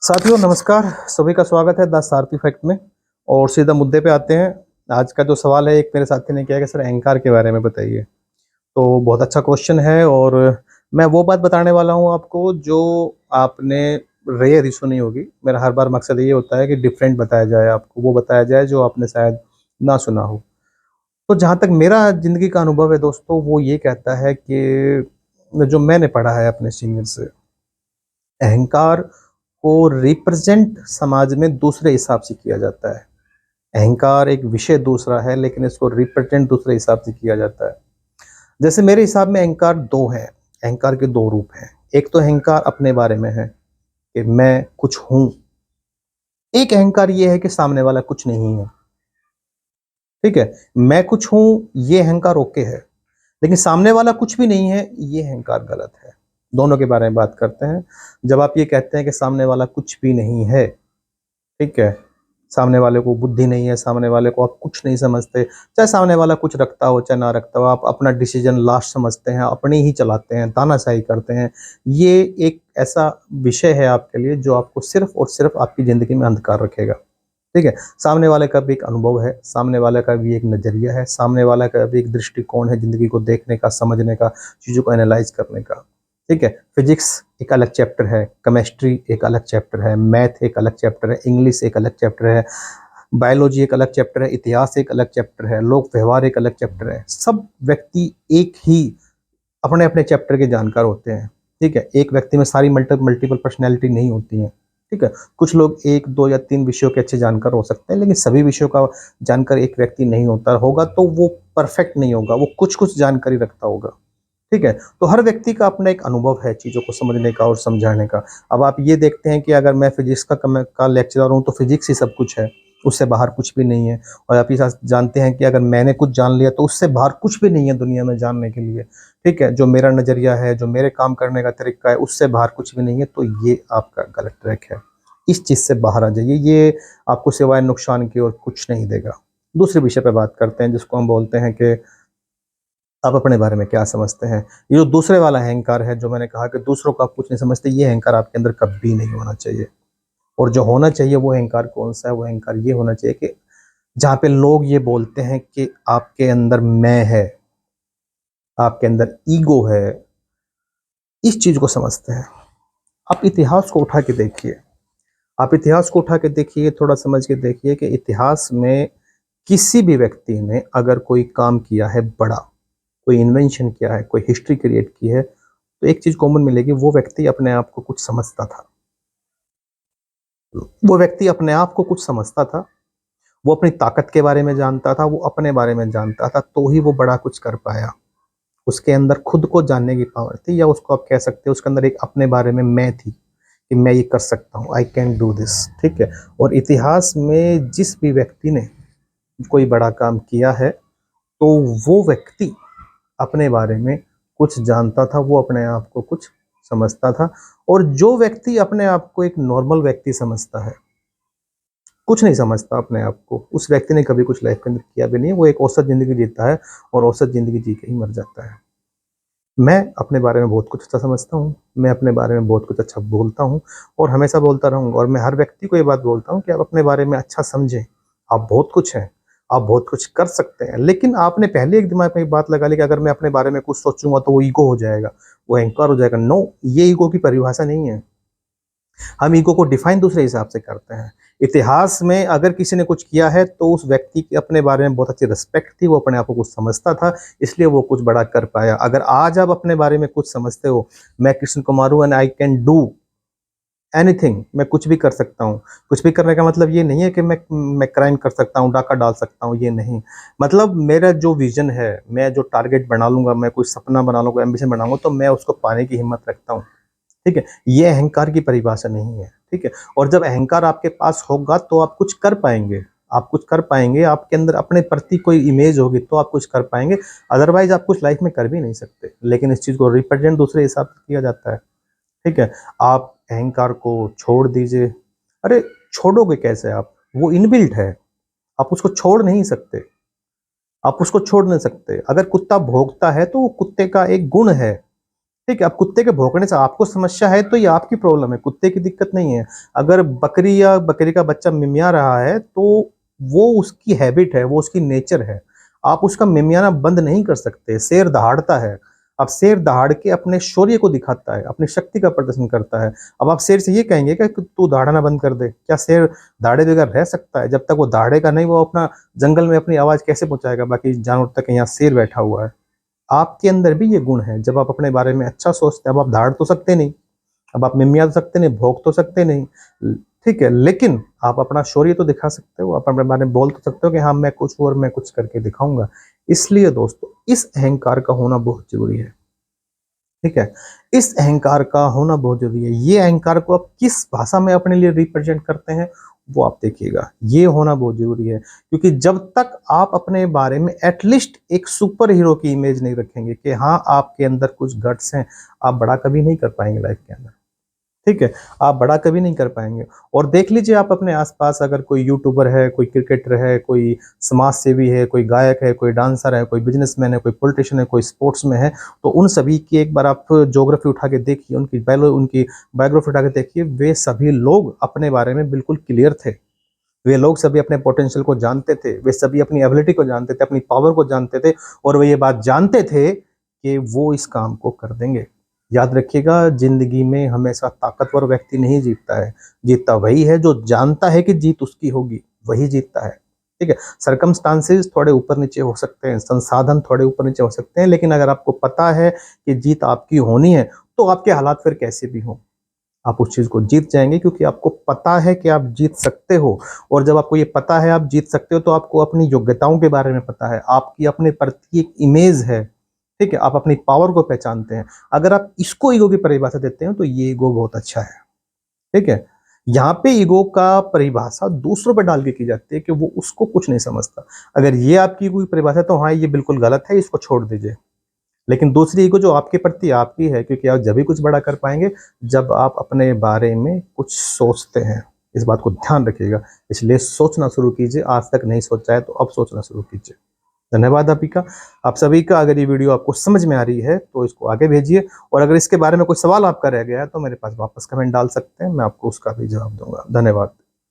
साथियों नमस्कार। सभी का स्वागत है द सारथी फैक्ट में। और सीधा मुद्दे पे आते हैं। आज का जो सवाल है, एक मेरे साथी ने किया कि सर अहंकार के बारे में बताइए। तो बहुत अच्छा क्वेश्चन है और मैं वो बात बताने वाला हूँ आपको जो आपने रेयर ही सुनी होगी। मेरा हर बार मकसद ये होता है कि डिफरेंट बताया जाए, आपको वो बताया जाए जो आपने शायद ना सुना हो। तो जहाँ तक मेरा ज़िंदगी का अनुभव है दोस्तों, वो ये कहता है कि जो मैंने पढ़ा है अपने सीनियर से, अहंकार को रिप्रेजेंट समाज में दूसरे हिसाब से किया जाता है। अहंकार एक विषय दूसरा है, लेकिन इसको रिप्रेजेंट दूसरे हिसाब से किया जाता है। जैसे मेरे हिसाब में अहंकार दो है। अहंकार के दो रूप हैं। एक तो अहंकार अपने बारे में है कि मैं कुछ हूं। एक अहंकार ये है कि सामने वाला कुछ नहीं है। ठीक है, मैं कुछ हूं, ये अहंकार ओके है। लेकिन सामने वाला कुछ भी नहीं है, ये अहंकार गलत है। दोनों के बारे में बात करते हैं। जब आप ये कहते हैं कि सामने वाला कुछ भी नहीं है, ठीक है, सामने वाले को बुद्धि नहीं है, सामने वाले को आप कुछ नहीं समझते, चाहे सामने वाला कुछ रखता हो चाहे ना रखता हो, आप अपना डिसीजन लास्ट समझते हैं, अपनी ही चलाते हैं, तानाशाही करते हैं। ये एक ऐसा विषय है आपके लिए जो आपको सिर्फ और सिर्फ आपकी ज़िंदगी में अंधकार रखेगा। ठीक है, सामने वाले का भी एक अनुभव है, सामने वाले का भी एक नज़रिया है, सामने वाले का भी एक दृष्टिकोण है ज़िंदगी को देखने का, समझने का, चीज़ों को एनालाइज करने का। ठीक है, फिजिक्स एक अलग चैप्टर है, केमिस्ट्री एक अलग चैप्टर है, मैथ एक अलग चैप्टर है, इंग्लिश एक अलग चैप्टर है, बायोलॉजी एक अलग चैप्टर है, इतिहास एक अलग चैप्टर है, लोक व्यवहार एक अलग चैप्टर है। सब व्यक्ति एक ही अपने अपने चैप्टर के जानकार होते हैं। ठीक है, एक व्यक्ति में सारी मल्टीपल पर्सनैलिटी नहीं होती है। ठीक है, कुछ लोग एक दो या तीन विषयों के अच्छे जानकार हो सकते हैं, लेकिन सभी विषयों का जानकार एक व्यक्ति नहीं होता। होगा तो वो परफेक्ट नहीं होगा, वो कुछ कुछ जानकारी रखता होगा। ठीक है, तो हर व्यक्ति का अपना एक अनुभव है चीज़ों को समझने का और समझाने का। अब आप ये देखते हैं कि अगर मैं फिजिक्स का लेक्चरर हूँ तो फिजिक्स ही सब कुछ है, उससे बाहर कुछ भी नहीं है। और आप ये जानते हैं कि अगर मैंने कुछ जान लिया तो उससे बाहर कुछ भी नहीं है दुनिया में जानने के लिए। ठीक है, जो मेरा नज़रिया है, जो मेरे काम करने का तरीका है, उससे बाहर कुछ भी नहीं है। तो ये आपका गलत ट्रैक है। इस चीज़ से बाहर आ जाइए, ये आपको सिवाय नुकसान की और कुछ नहीं देगा। दूसरे विषय पे बात करते हैं जिसको हम बोलते हैं कि आप अपने बारे में क्या समझते हैं। ये जो दूसरे वाला अहंकार है, जो मैंने कहा कि दूसरों को आप कुछ नहीं समझते, ये अहंकार आपके अंदर कभी नहीं होना चाहिए। और जो होना चाहिए वो अहंकार कौन सा है? वो अहंकार ये होना चाहिए कि जहाँ पे लोग ये बोलते हैं कि आपके अंदर मैं है, आपके अंदर ईगो है, इस चीज को समझते हैं। आप इतिहास को उठा के देखिए, आप इतिहास को उठा के देखिए, थोड़ा समझ के देखिए कि इतिहास में किसी भी व्यक्ति ने अगर कोई काम किया है बड़ा, कोई इन्वेंशन किया है, कोई हिस्ट्री क्रिएट की है, तो एक चीज कॉमन मिलेगी, वो व्यक्ति अपने आप को कुछ समझता था। वो व्यक्ति अपने आप को कुछ समझता था, वो अपनी ताकत के बारे में जानता था, वो अपने बारे में जानता था, तो ही वो बड़ा कुछ कर पाया। उसके अंदर खुद को जानने की पावर थी, या उसको आप कह सकते हैं उसके अंदर एक अपने बारे में मैं थी कि मैं ये कर सकता हूँ, आई कैन डू दिस। ठीक है, और इतिहास में जिस भी व्यक्ति ने कोई बड़ा काम किया है, तो वो व्यक्ति अपने बारे में कुछ जानता था, वो अपने आप को कुछ समझता था। और जो व्यक्ति अपने आप को एक नॉर्मल व्यक्ति समझता है, कुछ नहीं समझता अपने आप को, उस व्यक्ति ने कभी कुछ लाइफ के अंदर किया भी नहीं है। वो एक औसत जिंदगी जीता है और औसत जिंदगी जी के ही मर जाता है। मैं अपने बारे में बहुत कुछ अच्छा समझता हूँ, मैं अपने बारे में बहुत कुछ अच्छा बोलता हूँ और हमेशा बोलता रहूँगा। और मैं हर व्यक्ति को ये बात बोलता हूँ कि आप अपने बारे में अच्छा समझें। आप बहुत कुछ हैं, आप बहुत कुछ कर सकते हैं, लेकिन आपने पहले एक दिमाग में एक बात लगा ली कि अगर मैं अपने बारे में कुछ सोचूंगा तो वो ईगो हो जाएगा, वो अहंकार हो जाएगा। नो, ये ईगो की परिभाषा नहीं है। हम ईगो को डिफाइन दूसरे हिसाब से करते हैं। इतिहास में अगर किसी ने कुछ किया है तो उस व्यक्ति की अपने बारे में बहुत अच्छी रिस्पेक्ट थी, वो अपने आप को कुछ समझता था, इसलिए वो कुछ बड़ा कर पाया। अगर आज आप अपने बारे में कुछ समझते हो, मैं कृष्ण कुमार हूँ and I can do anything, मैं कुछ भी कर सकता हूँ। कुछ भी करने का मतलब ये नहीं है कि मैं क्राइम कर सकता हूँ, डाका डाल सकता हूँ, ये नहीं। मतलब मेरा जो विजन है, मैं जो टारगेट बना लूंगा, मैं कोई सपना बना लूंगा, एम्बिशन बनाऊंगा, तो मैं उसको पाने की हिम्मत रखता हूँ। ठीक है, ये अहंकार की परिभाषा नहीं है। ठीक है, और जब अहंकार आपके पास होगा तो आप कुछ कर पाएंगे, आप कुछ कर पाएंगे, आपके अंदर अपने प्रति कोई इमेज होगी तो आप कुछ कर पाएंगे। अदरवाइज आप कुछ लाइफ में कर भी नहीं सकते। लेकिन इस चीज को रिप्रेजेंट दूसरे हिसाब से किया जाता है। ठीक है, आप अहंकार को छोड़ दीजिए। अरे छोड़ोगे कैसे आप? वो इनबिल्ट है, आप उसको छोड़ नहीं सकते, आप उसको छोड़ नहीं सकते। अगर कुत्ता भौंकता है तो वो कुत्ते का एक गुण है, ठीक है, अब कुत्ते के भौंकने से आपको समस्या है तो ये आपकी प्रॉब्लम है, कुत्ते की दिक्कत नहीं है। अगर बकरी या बकरी का बच्चा मिमिया रहा है तो वो उसकी हैबिट है, वो उसकी नेचर है। आप उसका मिमियाना बंद नहीं कर सकते। शेर दहाड़ता है, अब शेर दहाड़ के अपने शौर्य को दिखाता है, अपनी शक्ति का प्रदर्शन करता है। अब आप शेर से ये कहेंगे कि तू दहाड़ना बंद कर दे, क्या शेर दहाड़े बगैर रह सकता है? जब तक वो दहाड़ेगा नहीं, वो अपना जंगल में अपनी आवाज़ कैसे पहुँचाएगा बाकी जानवर तक? यहाँ शेर बैठा हुआ है। आपके अंदर भी ये गुण है, जब आप अपने बारे में अच्छा सोचते हैं। अब आप दहाड़ तो सकते नहीं, अब आप मिमिया तो सकते नहीं, भौंक तो सकते नहीं, ठीक है, लेकिन आप अपना शौर्य तो दिखा सकते हो, आप अपने बारे में बोल तो सकते हो कि हाँ मैं कुछ हूँ और मैं कुछ करके दिखाऊंगा। इसलिए दोस्तों इस अहंकार का होना बहुत जरूरी है, ठीक है, इस अहंकार का होना बहुत जरूरी है। ये अहंकार को आप किस भाषा में अपने लिए रिप्रेजेंट करते हैं वो आप देखिएगा, ये होना बहुत जरूरी है। क्योंकि जब तक आप अपने बारे में एटलीस्ट एक सुपर हीरो की इमेज नहीं रखेंगे कि हाँ आपके अंदर कुछ गट्स हैं, आप बड़ा कभी नहीं कर पाएंगे लाइफ के अंदर, ठीक है, आप बड़ा कभी नहीं कर पाएंगे। और देख लीजिए आप अपने आसपास, अगर कोई यूट्यूबर है, कोई क्रिकेटर है, कोई समाज सेवी है, कोई गायक है, कोई डांसर है, कोई बिजनेसमैन है, कोई पॉलिटिशियन है, कोई स्पोर्ट्स में है, तो उन सभी की एक बार आप ज्योग्राफी उठा के देखिए, उनकी बायोग्राफी उठा के देखिए, वे सभी लोग अपने बारे में बिल्कुल क्लियर थे। वे लोग सभी अपने पोटेंशियल को जानते थे, वे सभी अपनी एबिलिटी को जानते थे, अपनी पावर को जानते थे, और वे ये बात जानते थे कि वो इस काम को कर देंगे। याद रखिएगा, जिंदगी में हमेशा ताकतवर व्यक्ति नहीं जीतता है, जीतता वही है जो जानता है कि जीत उसकी होगी, वही जीतता है, ठीक है। सरकमस्टांसेस थोड़े ऊपर नीचे हो सकते हैं, संसाधन थोड़े ऊपर नीचे हो सकते हैं, लेकिन अगर आपको पता है कि जीत आपकी होनी है तो आपके हालात फिर कैसे भी हों, आप उस चीज को जीत जाएंगे, क्योंकि आपको पता है कि आप जीत सकते हो। और जब आपको ये पता है आप जीत सकते हो, तो आपको अपनी योग्यताओं के बारे में पता है, आपकी अपने प्रति एक इमेज है, ठीक है, आप अपनी पावर को पहचानते हैं। अगर आप इसको ईगो की परिभाषा देते हैं तो ये ईगो बहुत अच्छा है, ठीक है। यहाँ पे ईगो का परिभाषा दूसरों पर डाल के की जाती है कि वो उसको कुछ नहीं समझता। अगर ये आपकी कोई परिभाषा है तो हाँ ये बिल्कुल गलत है, इसको छोड़ दीजिए। लेकिन दूसरी ईगो जो आपके प्रति आपकी है, क्योंकि आप जब भी कुछ बड़ा कर पाएंगे जब आप अपने बारे में कुछ सोचते हैं, इस बात को ध्यान रखिएगा। इसलिए सोचना शुरू कीजिए, आज तक नहीं सोचा है तो अब सोचना शुरू कीजिए। धन्यवाद आप सभी का। अगर ये वीडियो आपको समझ में आ रही है तो इसको आगे भेजिए, और अगर इसके बारे में कोई सवाल आपका रह गया है तो मेरे पास वापस कमेंट डाल सकते हैं, मैं आपको उसका भी जवाब दूंगा। धन्यवाद।